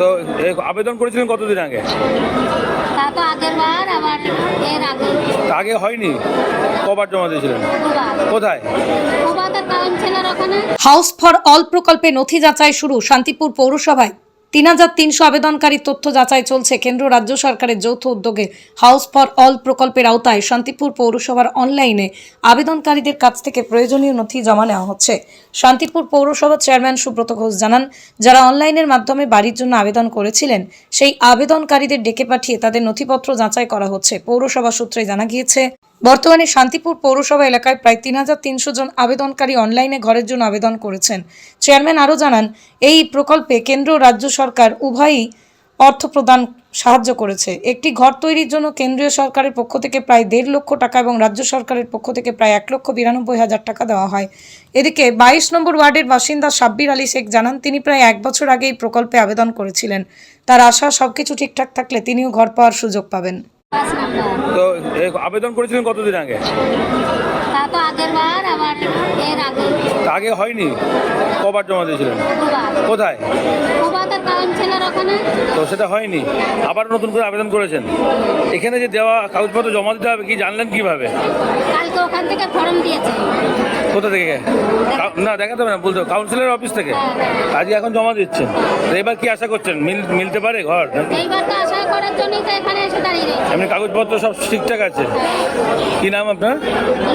তো আবেদন করেছিলেন কতদিন আগে? তা তো আগের বার, আবার এর আগে। আগে হয়নি? কবার জমা দিয়েছিলেন? কোথায়? ওবাদের কাউন্সিলর ওখানে। হাউস ফর অল প্রকল্পে নথি যাচাই শুরু। শান্তিপুর পৌরসভায় ৩৩০০ আবেদনকারী তথ্য যাচাই চলছে। কেন্দ্র রাজ্য সরকারের যৌথ উদ্যোগে হাউস ফর অল প্রকল্পের আওতায় শান্তিপুর পৌরসভার অনলাইনে আবেদনকারীদের কাছ থেকে প্রয়োজনীয় নথি জমা নেওয়া হচ্ছে। শান্তিপুর পৌরসভার চেয়ারম্যান সুব্রত ঘোষ জানান, যারা অনলাইনের মাধ্যমে বাড়ির জন্য আবেদন করেছিলেন সেই আবেদনকারীদের ডেকে পাঠিয়ে তাদের নথিপত্র যাচাই করা হচ্ছে। পৌরসভা সূত্রে জানা গিয়েছে, বর্তমানে শান্তিপুর পৌরসভা এলাকায় প্রায় ৩৩০০ জন আবেদনকারী অনলাইনে ঘরের জন্য আবেদন করেছেন। চেয়ারম্যান আরও জানান, এই প্রকল্পে কেন্দ্র রাজ্য সরকার উভয়ই অর্থ প্রদান সাহায্য করেছে। একটি ঘর তৈরির জন্য কেন্দ্রীয় সরকারের পক্ষ থেকে প্রায় ১.৫ লক্ষ টাকা এবং রাজ্য সরকারের পক্ষ থেকে প্রায় ১,৯২,০০০ টাকা দেওয়া হয়। এদিকে ২২ নম্বর ওয়ার্ডের বাসিন্দা সাব্বির আলী শেখ জানান, তিনি প্রায় ১ বছর আগে এই প্রকল্পে আবেদন করেছিলেন। তার আশা সবকিছু ঠিকঠাক থাকলে তিনিও ঘর পাওয়ার সুযোগ পাবেন। ৫ নাম্বার। তো আবেদন করেছিলেন কতদিন আগে? তা তো আগের বার, আবার এর আগে। আগে হয়নি? কবার জমা দিয়েছিলেন? কোথায়? ওবাদের কাউন্সিলর ওখানে। তো সেটা হয়নি, আবার নতুন করে আবেদন করেছেন। এখানে যে দেওয়া কাগজপত্র জমা দিতে হবে কি জানলেন কিভাবে? কালকে ওখান থেকে ফর্ম দিয়েছে। কোথা থেকে? না দেখাতে হবে না, বলতে হবে কাউন্সিলর অফিস থেকে। আজকে এখন জমা দিচ্ছেন, তো এবার কি আশা করছেন মিলতে পারে ঘর? এইবার তো আশা করার জন্যই তো এখানে এসে দাঁড়িয়ে রয়েছে। এমনি কাগজপত্র সব ঠিকঠাক আছে? কি নাম আপনার?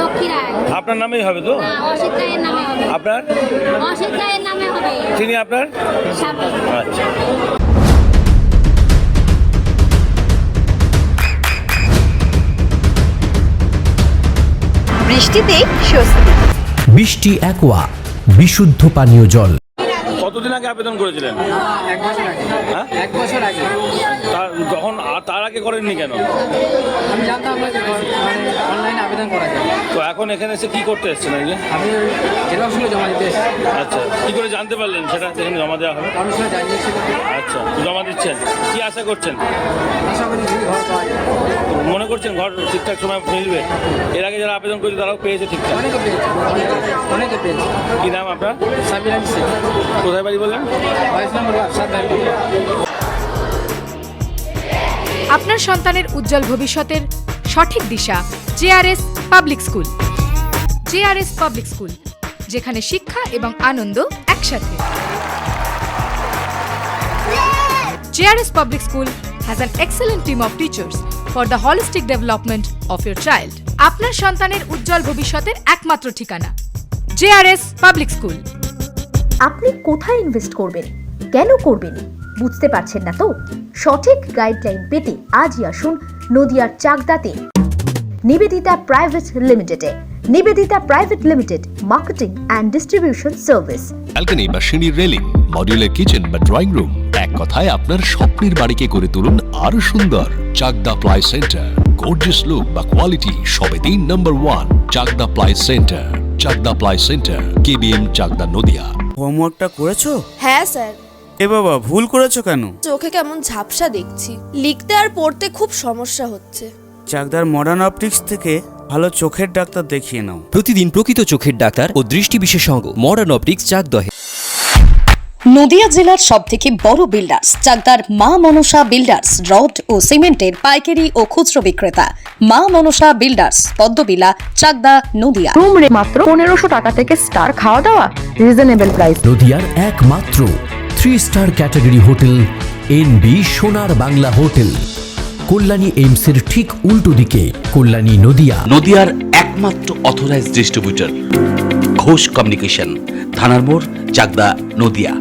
লক্ষ্মী রায়। আপনার নামেই হবে তো? না, অসিত রায়ের নামে হবে। আপনার? অসিত রায়ের নামে হবে। তিনি আপনার? সাব্বির। আচ্ছা। বৃষ্টিতে স্বস্তি। বৃষ্টি অ্যাকোয়া বিশুদ্ধ পানীয় জল। কতদিন আগে আবেদন করেছিলেন? 1 বছর আগে। হ্যাঁ? 1 বছর আগে। তার আগে করেননি কেন? আমি জানতাম না যে অনলাইনে আবেদন করা যায়। তো এখন এখানে এসে কি করতে এসেছেন আজকে? আমি জেরক্সগুলো জমা দিতে এসেছি। আচ্ছা, কি করে জানতে পারলেন সেটা এখানে জমা দেওয়া হবে? কাউন্সিলর জানিয়েছিল। আচ্ছা, জমা দিচ্ছেন, কি আশা করছেন? আশা করি যদি ঘর পাওয়া যায়। মনে করছেন ঘর ঠিকঠাক সময় মিলবে? এর আগে যারা আবেদন করেছে তারাও পেয়েছে ঠিকঠাক? অনেকে পেয়েছে, অনেকে পেয়েছে। কি নাম আপনার? সাব্বির আলী শেখ। কোথায় বাড়ি বললেন? 22 নম্বর ওয়ার্ড, 7 নম্বর। আপনার সন্তানের উজ্জ্বল ভবিষ্যতের সঠিক দিশা JRS public school. JRS public school, যেখানে শিক্ষা এবং আনন্দ একসাথে। JRS public school has an excellent team of teachers for the holistic development of your child. আপনার সন্তানের উজ্জ্বল ভবিষ্যতের একমাত্র ঠিকানা জেআরএস পাবলিক স্কুল। আপনি কোথায় ইনভেস্ট করবেন, কেন করবেন বুঝতে পারছেন না তো? সঠিক গাইডলাইন পেতে আজই আসুন নদিয়ার চাকদাতে নিবেদিতা প্রাইভেট লিমিটেডে। Nivedita private limited, marketing and distribution service. Balcony বা সিঁড়ির রেলিং, মডিউলার কিচেন বা ড্রয়িং রুম, এক কথায় আপনার স্বপ্নের বাড়িকে করে তুলুন আরো সুন্দর। Chakdaha ply centre, gorgeous look বা কোয়ালিটি সবে 3 number 1 Chakdaha ply centre. Chakdaha ply centre, KBM, Chakdaha, Nadia. হোমওয়ার্কটা করেছো? হ্যাঁ স্যার। এ বাবা, ভুল করেছো কেন? চোখে কেমন ঝাপসা দেখছি, লিখতে আর পড়তে খুব সমস্যা হচ্ছে। চাকদার মডার্ন অপটিক্স থেকে ভালো চোখের ডাক্তার দেখিয়ে নাও। প্রতিদিন প্রকৃত চোখের ডাক্তার ও দৃষ্টি বিশেষজ্ঞ মডার্ন অপটিক্স চাকদহে। নদিয়া জেলার সবথেকে বড় বিল্ডার্স চাকদার মা মনসা বিল্ডার্স, রড ও সিমেন্টের পাইকারি ও খুচরো বিক্রেতা। মা মনসা বিল্ডার্স, পদ্মবিলা, চাকদা, নদিয়া। রুম রে মাত্র 1500 টাকা থেকে স্টার, খাওয়া দাওয়া রিজনেবল প্রাইস। নদিয়ার একমাত্র 3 স্টার ক্যাটাগরি হোটেল এনবি সোনার বাংলা হোটেল, কল্যাণী এইমসের ঠিক উল্টো দিকে, কল্যাণী, নদিয়া। নদিয়ার একমাত্র অথরাইজড ডিস্ট্রিবিউটর ঘোষ কমিউনিকেশন, থানার মোড়, চাকদা, নদিয়া।